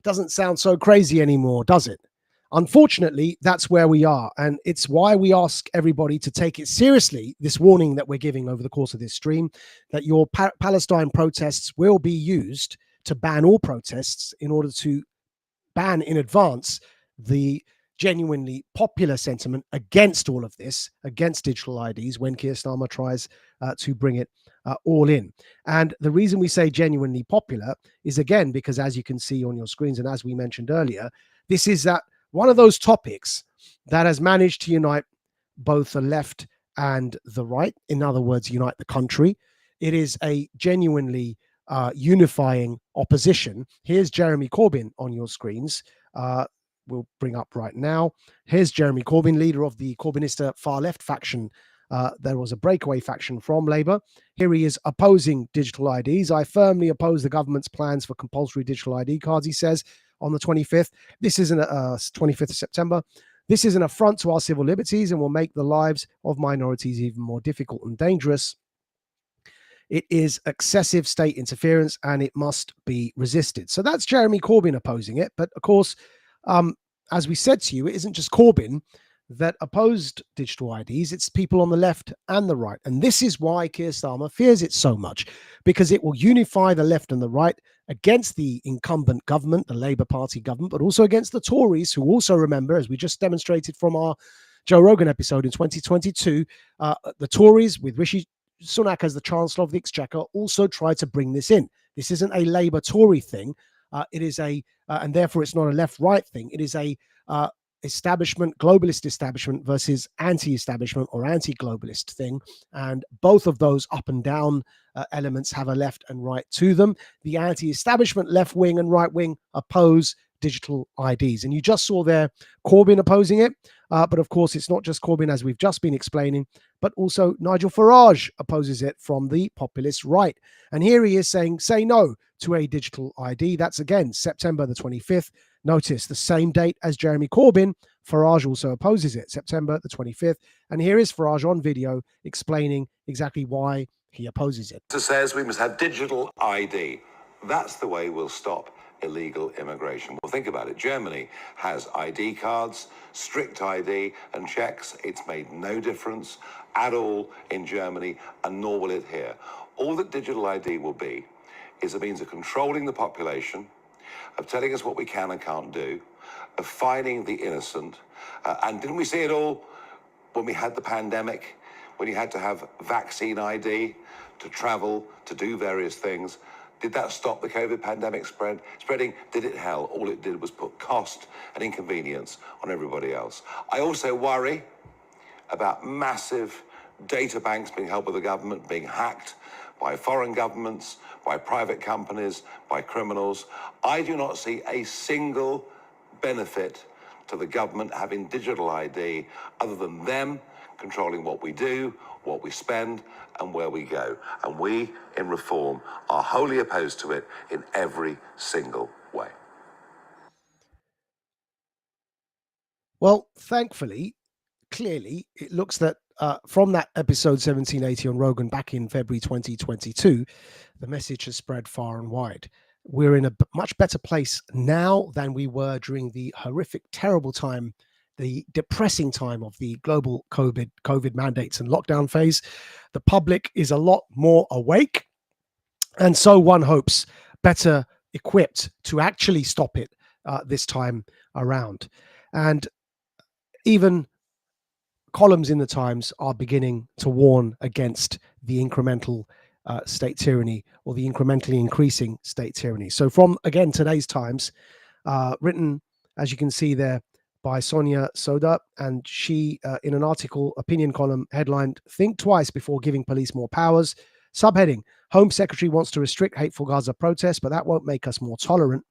doesn't sound so crazy anymore, does it? Unfortunately, that's where we are. And it's why we ask everybody to take it seriously, this warning that we're giving over the course of this stream, that your Palestine protests will be used to ban all protests in order to ban in advance the genuinely popular sentiment against all of this, against digital IDs, when Keir Starmer tries to bring it all in. And the reason we say genuinely popular is, again, because as you can see on your screens, and as we mentioned earlier, this is one of those topics that has managed to unite both the left and the right. In other words, unite the country. It is a genuinely unifying opposition. Here's Jeremy Corbyn on your screens. We'll bring up right now. Here's Jeremy Corbyn, leader of the Corbynista far left faction. There was a breakaway faction from Labour. Here he is opposing digital IDs. I firmly oppose the government's plans for compulsory digital ID cards, he says on the 25th. This isn't 25th of September. This is an affront to our civil liberties and will make the lives of minorities even more difficult and dangerous. It is excessive state interference and it must be resisted. So that's Jeremy Corbyn opposing it. But of course, as we said to you, it isn't just Corbyn that opposed digital IDs. It's people on the left and the right. And this is why Keir Starmer fears it so much, because it will unify the left and the right against the incumbent government, the Labour Party government, but also against the Tories, who also, remember, as we just demonstrated from our Joe Rogan episode in 2022, the Tories with Rishi Sunak as the Chancellor of the Exchequer also tried to bring this in. This isn't a Labour-Tory thing. It is and therefore it's not a left-right thing. It is a establishment, globalist establishment versus anti-establishment or anti-globalist thing. And both of those up and down elements have a left and right to them. The anti-establishment left wing and right wing oppose digital IDs. And you just saw there Corbyn opposing it. But of course, it's not just Corbyn, as we've just been explaining, but also Nigel Farage opposes it from the populist right. And here he is saying, say no to a digital ID. That's again, September the 25th. Notice the same date as Jeremy Corbyn. Farage also opposes it, September the 25th. And here is Farage on video explaining exactly why he opposes it. It says we must have digital ID. That's the way we'll stop illegal immigration. Well, think about it. Germany has ID cards, strict ID and checks. It's made no difference at all in Germany, and nor will it here. All that digital ID will be is a means of controlling the population, of telling us what we can and can't do, of fining the innocent. And didn't we see it all when we had the pandemic, when you had to have vaccine ID to travel, to do various things? Did that stop the COVID pandemic spreading? Did it help? All it did was put cost and inconvenience on everybody else. I also worry about massive data banks being held by the government, being hacked by foreign governments, by private companies, by criminals. I do not see a single benefit to the government having digital ID other than them controlling what we do, what we spend, and where we go. And we, in Reform, are wholly opposed to it in every single way. Well, thankfully, clearly, it looks that from that episode 1780 on Rogan back in February 2022, the message has spread far and wide. We're in a much better place now than we were during the horrific, terrible time, the depressing time of the global COVID mandates and lockdown phase. The public is a lot more awake, and so one hopes better equipped to actually stop it this time around. And even columns in the Times are beginning to warn against the incremental state tyranny, or the incrementally increasing state tyranny. So from, again, today's Times, written, as you can see there, by Sonia Soda, and she, in an article, opinion column, headlined, "Think Twice Before Giving Police More Powers." Subheading, "Home Secretary wants to restrict hateful Gaza protests, but that won't make us more tolerant."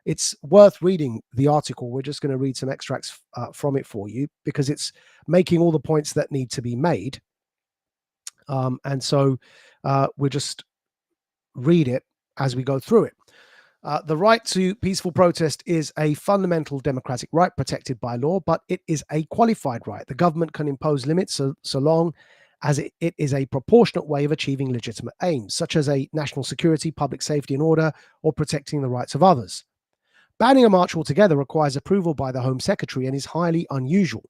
It's worth reading the article. We're just going to read some extracts from it for you, because it's making all the points that need to be made. And so we'll just read it as we go through it. The right to peaceful protest is a fundamental democratic right protected by law, but it is a qualified right. The government can impose limits so long as it is a proportionate way of achieving legitimate aims, such as a national security, public safety and order, or protecting the rights of others. Banning a march altogether requires approval by the Home Secretary and is highly unusual.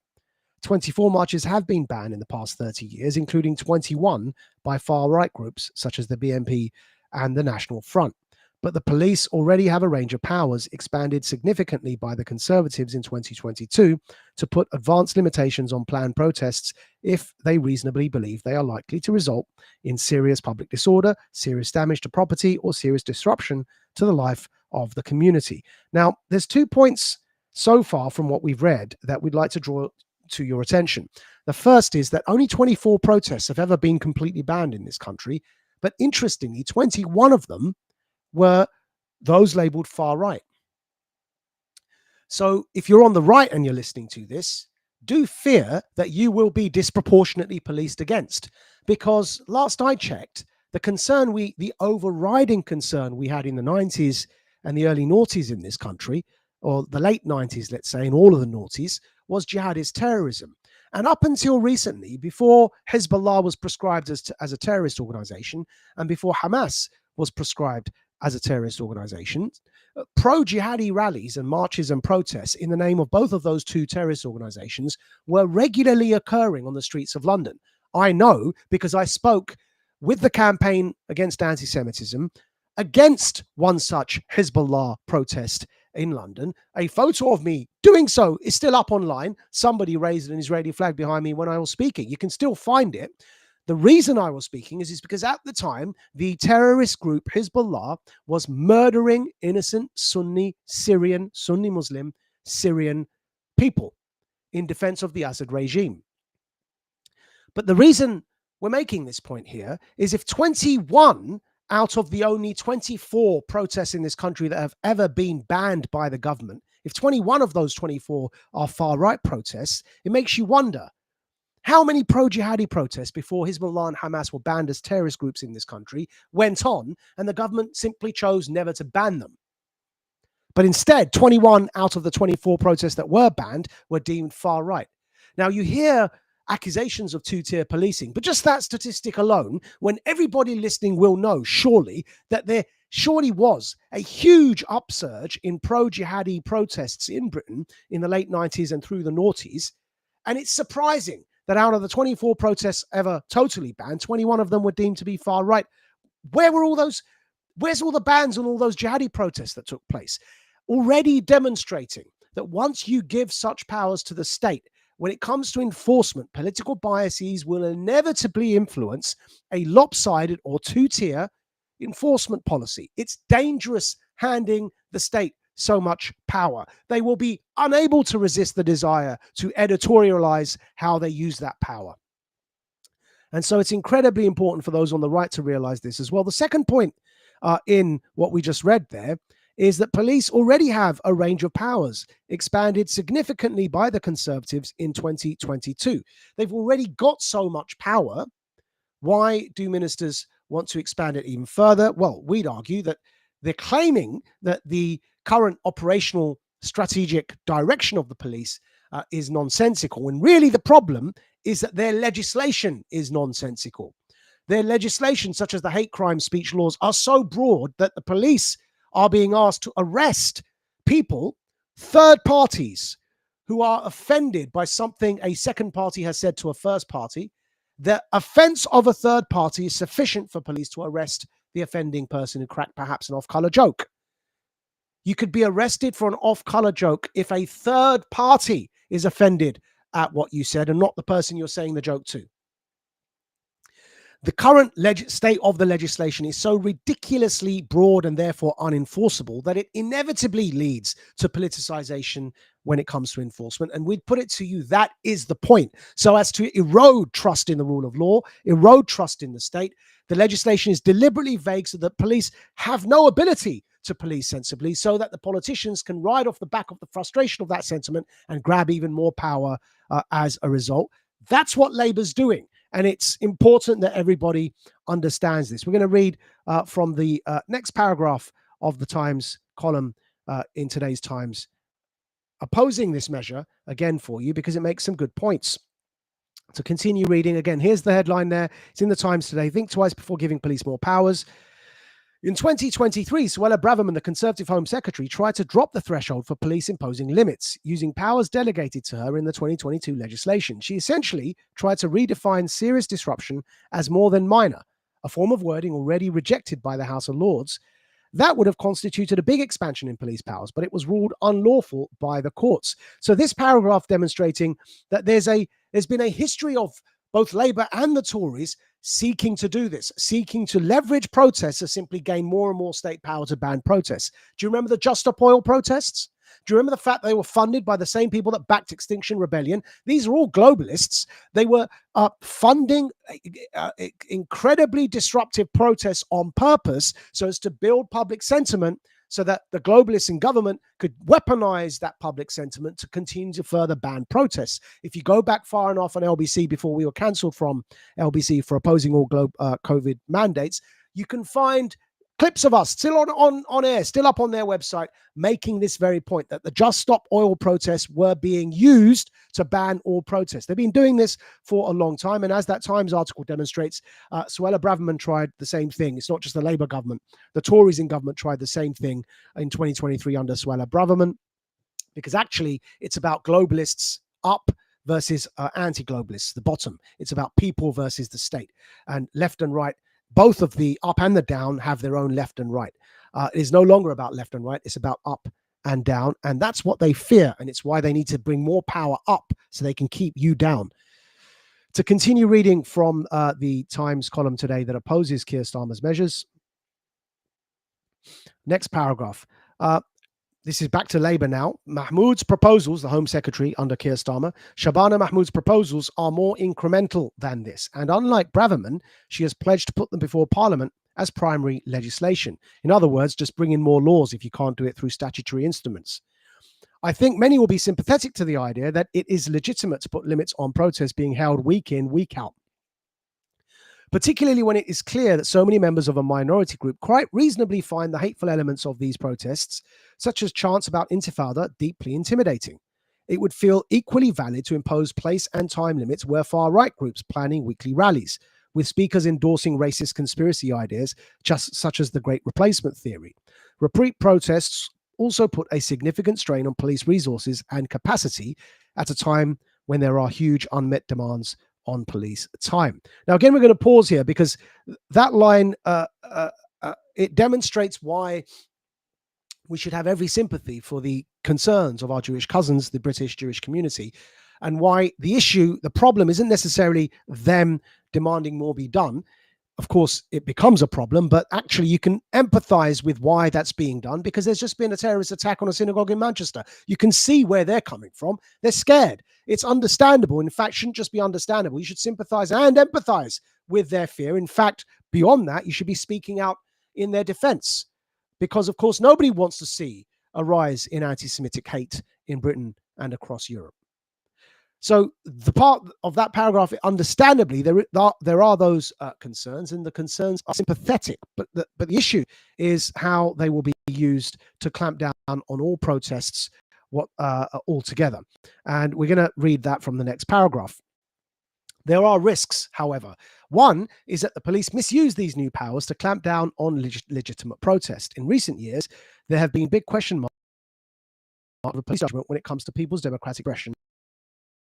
24 marches have been banned in the past 30 years, including 21 by far-right groups such as the BNP and the National Front. But the police already have a range of powers, expanded significantly by the Conservatives in 2022, to put advanced limitations on planned protests if they reasonably believe they are likely to result in serious public disorder, serious damage to property, or serious disruption to the life of the community. Now, there's 2 points so far from what we've read that we'd like to draw to your attention. The first is that only 24 protests have ever been completely banned in this country, but interestingly, 21 of them were those labeled far right. So if you're on the right and you're listening to this, do fear that you will be disproportionately policed against, because last I checked, the overriding concern we had in the 90s and the early noughties in this country, or the late 90s, let's say, and all of the noughties, was jihadist terrorism. And up until recently, before Hezbollah was prescribed as a terrorist organization, and before Hamas was prescribed as a terrorist organization, pro-jihadi rallies and marches and protests in the name of both of those two terrorist organizations were regularly occurring on the streets of London. I know because I spoke with the campaign against anti-Semitism against one such Hezbollah protest in London. A photo of me doing so is still up online. Somebody raised an Israeli flag behind me when I was speaking. You can still find it. The reason I was speaking is because at the time, the terrorist group Hezbollah was murdering innocent Sunni Muslim Syrian people in defense of the Assad regime. But the reason we're making this point here is if 21 out of the only 24 protests in this country that have ever been banned by the government, if 21 of those 24 are far-right protests, it makes you wonder, how many pro-jihadi protests before Hezbollah and Hamas were banned as terrorist groups in this country went on, and the government simply chose never to ban them? But instead, 21 out of the 24 protests that were banned were deemed far-right. Now, you hear accusations of two-tier policing, but just that statistic alone, when everybody listening will know, surely, that there surely was a huge upsurge in pro-jihadi protests in Britain in the late 90s and through the noughties. And it's surprising that out of the 24 protests ever totally banned, 21 of them were deemed to be far right. Where were all those Where's all the bans on all those jihadi protests that took place? Already demonstrating that once you give such powers to the state, when it comes to enforcement, political biases will inevitably influence a lopsided or two-tier enforcement policy. It's dangerous handing the state so much power. They will be unable to resist the desire to editorialize how they use that power. And so it's incredibly important for those on the right to realize this as well. The second point in what we just read there is that police already have a range of powers expanded significantly by the Conservatives in 2022. They've already got so much power. Why do ministers want to expand it even further? Well, we'd argue that they're claiming that the current operational strategic direction of the police is nonsensical, when really the problem is that their legislation is nonsensical. Their legislation, such as the hate crime speech laws, are so broad that the police are being asked to arrest people, third parties, who are offended by something a second party has said to a first party. The offense of a third party is sufficient for police to arrest the offending person who cracked perhaps an off-color joke. You could be arrested for an off-color joke if a third party is offended at what you said and not the person you're saying the joke to. The current state of the legislation is so ridiculously broad and therefore unenforceable that it inevitably leads to politicization when it comes to enforcement. And we'd put it to you, that is the point. So as to erode trust in the rule of law, erode trust in the state, the legislation is deliberately vague so that police have no ability to police sensibly, so that the politicians can ride off the back of the frustration of that sentiment and grab even more power as a result. That's what Labour's doing. And it's important that everybody understands this. We're going to read from the next paragraph of the Times column in today's Times, opposing this measure again for you, because it makes some good points. To continue reading, again, here's the headline there. It's in the Times today. Think twice before giving police more powers. In 2023, Suella Braverman, the Conservative Home Secretary, tried to drop the threshold for police imposing limits, using powers delegated to her in the 2022 legislation. She essentially tried to redefine serious disruption as more than minor, a form of wording already rejected by the House of Lords. That would have constituted a big expansion in police powers, but it was ruled unlawful by the courts. So this paragraph demonstrating that there's been a history of both Labour and the Tories seeking to do this, seeking to leverage protests to simply gain more and more state power to ban protests. Do you remember the Just Stop Oil protests? Do you remember the fact they were funded by the same people that backed Extinction Rebellion? These are all globalists. They were funding incredibly disruptive protests on purpose so as to build public sentiment, so that the globalists in government could weaponize that public sentiment to continue to further ban protests. If you go back far enough on LBC before we were cancelled from LBC for opposing all COVID mandates, you can find clips of us still on air, still up on their website, making this very point, that the Just Stop Oil protests were being used to ban all protests. They've been doing this for a long time. And as that Times article demonstrates, Suella Braverman tried the same thing. It's not just the Labour government. The Tories in government tried the same thing in 2023 under Suella Braverman, because actually it's about globalists up versus anti-globalists, the bottom. It's about people versus the state. And left and right, both of the up and the down have their own left and right. It is no longer about left and right. It's about up and down. And that's what they fear. And it's why they need to bring more power up so they can keep you down. To continue reading from the Times column today that opposes Keir Starmer's measures. Next paragraph. This is back to Labour now. Mahmoud's proposals, the Home Secretary under Keir Starmer, Shabana Mahmoud's proposals are more incremental than this. And unlike Braverman, she has pledged to put them before Parliament as primary legislation. In other words, just bring in more laws if you can't do it through statutory instruments. I think many will be sympathetic to the idea that it is legitimate to put limits on protests being held week in, week out, particularly when it is clear that so many members of a minority group quite reasonably find the hateful elements of these protests, such as chants about intifada, deeply intimidating. It would feel equally valid to impose place and time limits where far-right groups planning weekly rallies, with speakers endorsing racist conspiracy ideas, just such as the Great Replacement theory. Repeat protests also put a significant strain on police resources and capacity at a time when there are huge unmet demands on police time. Now, again, we're going to pause here because that line it demonstrates why we should have every sympathy for the concerns of our Jewish cousins, the British Jewish community, and why the problem isn't necessarily them demanding more be done. Of course, it becomes a problem, but actually you can empathize with why that's being done, because there's just been a terrorist attack on a synagogue in Manchester. You can see where they're coming from. They're scared. It's understandable. In fact, shouldn't just be understandable. You should sympathize and empathize with their fear. In fact, beyond that, you should be speaking out in their defense, because, of course, nobody wants to see a rise in anti-Semitic hate in Britain and across Europe. So the part of that paragraph, understandably, there are those concerns, and the concerns are sympathetic. But the issue is how they will be used to clamp down on all protests altogether. And we're going to read that from the next paragraph. There are risks, however. One is that the police misuse these new powers to clamp down on legitimate protest. In recent years, there have been big question marks of the police judgment when it comes to people's democratic expression,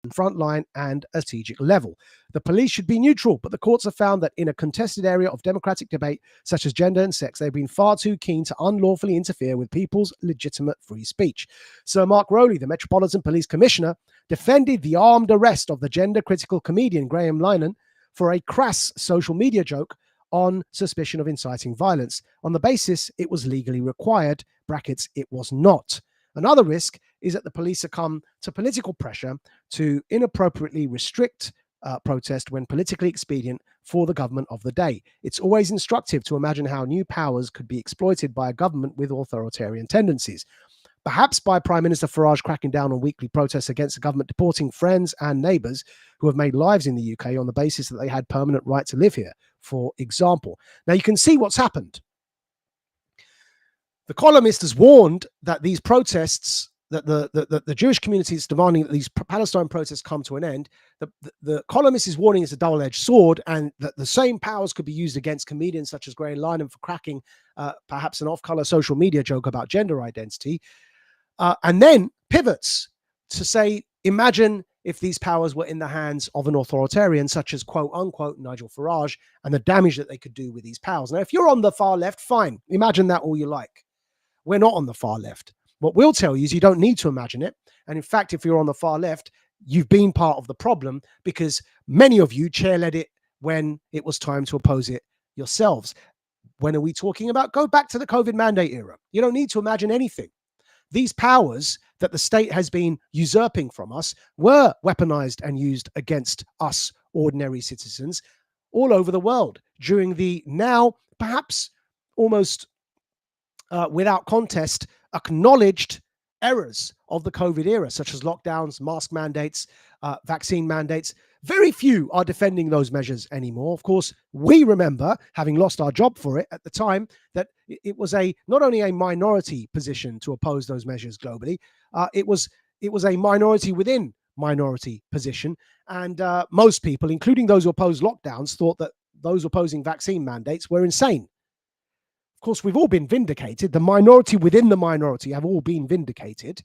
frontline and a strategic level. The police should be neutral, but the courts have found that in a contested area of democratic debate, such as gender and sex, they've been far too keen to unlawfully interfere with people's legitimate free speech. Sir Mark Rowley, the Metropolitan Police Commissioner, defended the armed arrest of the gender-critical comedian Graham Linehan for a crass social media joke on suspicion of inciting violence, on the basis it was legally required, brackets, it was not. Another risk is that the police succumb to political pressure to inappropriately restrict protest when politically expedient for the government of the day. It's always instructive to imagine how new powers could be exploited by a government with authoritarian tendencies. Perhaps by Prime Minister Farage cracking down on weekly protests against the government deporting friends and neighbours who have made lives in the UK on the basis that they had permanent right to live here, for example. Now you can see what's happened. The columnist has warned that these protests, that the Jewish community is demanding that these Palestine protests come to an end. The columnist is warning it's a double-edged sword, and that the same powers could be used against comedians such as Graham Linehan for cracking perhaps an off-color social media joke about gender identity, and then pivots to say, imagine if these powers were in the hands of an authoritarian such as quote-unquote Nigel Farage, and the damage that they could do with these powers. Now, if you're on the far left, fine. Imagine that all you like. We're not on the far left. What we'll tell you is you don't need to imagine it. And in fact, if you're on the far left, you've been part of the problem, because many of you chair-led it when it was time to oppose it yourselves. When are we talking about? Go back to the COVID mandate era. You don't need to imagine anything. These powers that the state has been usurping from us were weaponized and used against us ordinary citizens all over the world during the now perhaps almost without contest acknowledged errors of the COVID era, such as lockdowns, mask mandates, vaccine mandates. Very few are defending those measures anymore. Of course, we remember, having lost our job for it at the time, that it was not only a minority position to oppose those measures globally, it was a minority within minority position. And most people, including those who opposed lockdowns, thought that those opposing vaccine mandates were insane. Of course, we've all been vindicated. The minority within the minority have all been vindicated.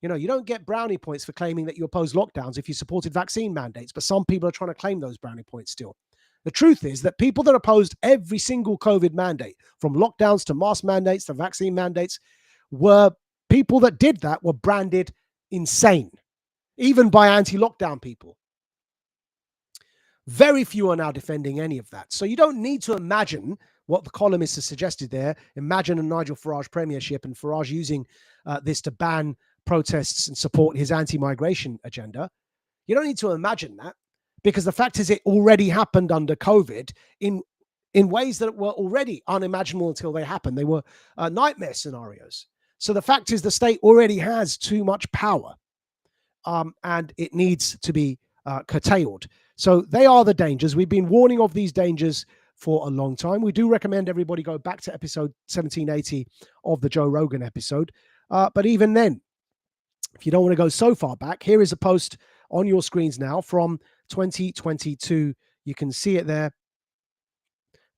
You know, you don't get brownie points for claiming that you oppose lockdowns if you supported vaccine mandates, but some people are trying to claim those brownie points still. The truth is that people that opposed every single COVID mandate, from lockdowns to mask mandates to vaccine mandates, were people that did that were branded insane, even by anti-lockdown people. Very few are now defending any of that. So you don't need to imagine what the columnist has suggested there. Imagine a Nigel Farage premiership and Farage using this to ban protests and support his anti-migration agenda. You don't need to imagine that, because the fact is it already happened under COVID in ways that were already unimaginable until they happened. They were nightmare scenarios. So the fact is the state already has too much power, and it needs to be curtailed. So they are the dangers. We've been warning of these dangers for a long time. We do recommend everybody go back to episode 1780 of the Joe Rogan episode. But even then, if you don't want to go so far back, here is a post on your screens now from 2022. You can see it there.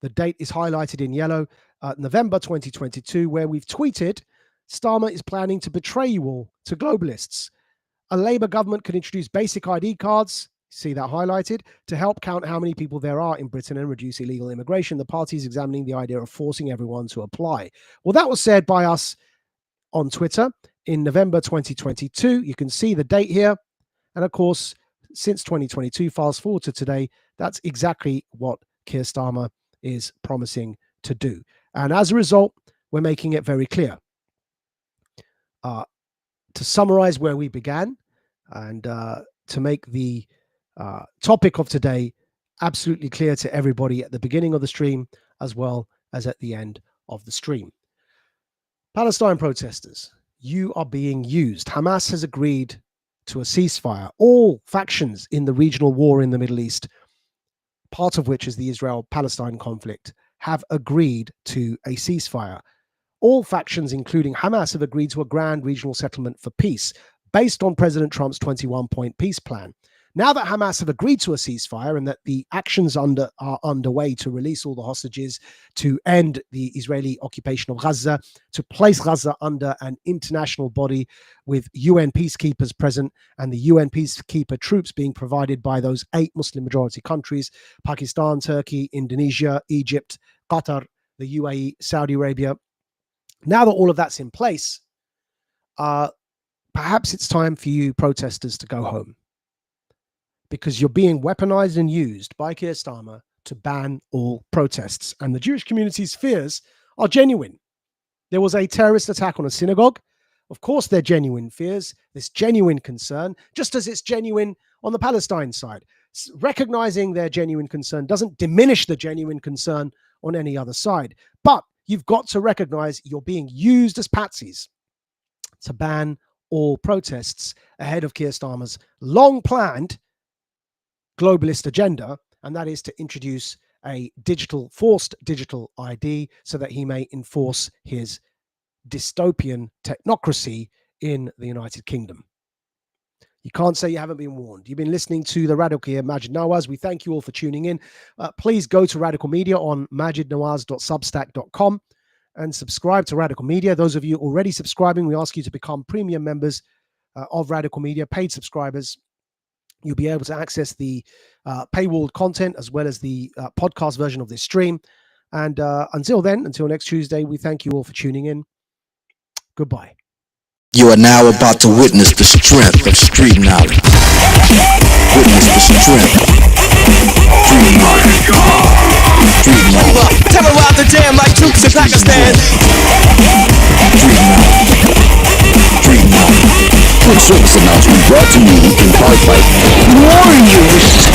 The date is highlighted in yellow, November 2022, where we've tweeted, Starmer is planning to betray you all to globalists. A Labour government could introduce basic ID cards, See that highlighted? To help count how many people there are in Britain and reduce illegal immigration, the party is examining the idea of forcing everyone to apply. Well, that was said by us on Twitter in November 2022. You can see the date here. And of course, since 2022, fast forward to today, that's exactly what Keir Starmer is promising to do. And as a result, we're making it very clear. To summarize where we began and to make the topic of today absolutely clear to everybody at the beginning of the stream as well as at the end of the stream. Palestine protesters, you are being used. Hamas has agreed to a ceasefire. All factions in the regional war in the Middle East, part of which is the Israel-Palestine conflict, have agreed to a ceasefire. All factions, including Hamas, have agreed to a grand regional settlement for peace based on President Trump's 21-point peace plan. Now that Hamas have agreed to a ceasefire and that the actions are underway to release all the hostages, to end the Israeli occupation of Gaza, to place Gaza under an international body with UN peacekeepers present and the UN peacekeeper troops being provided by those 8 Muslim majority countries, Pakistan, Turkey, Indonesia, Egypt, Qatar, the UAE, Saudi Arabia. Now that all of that's in place, perhaps it's time for you protesters to go home, because you're being weaponized and used by Keir Starmer to ban all protests. And the Jewish community's fears are genuine. There was a terrorist attack on a synagogue. Of course, they're genuine fears, this genuine concern, just as it's genuine on the Palestine side. Recognizing their genuine concern doesn't diminish the genuine concern on any other side. But you've got to recognize you're being used as patsies to ban all protests ahead of Keir Starmer's long-planned globalist agenda, and that is to introduce a forced digital ID so that he may enforce his dystopian technocracy in the United Kingdom. You can't say you haven't been warned. You've been listening to the Radical here, Majid Nawaz. We thank you all for tuning in. Please go to Radical Media on majidnawaz.substack.com and subscribe to Radical Media. Those of you already subscribing, we ask you to become premium members of Radical Media, paid subscribers. You'll be able to access the paywalled content as well as the podcast version of this stream. And until next Tuesday, we thank you all for tuning in. Goodbye. You are now about to witness the strength of street knowledge. Witness the strength. Street knowledge. Street knowledge. Terrorize the jam like troops in Pakistan. Street knowledge. Street knowledge. Quick service announcement brought to you in part by Warriors.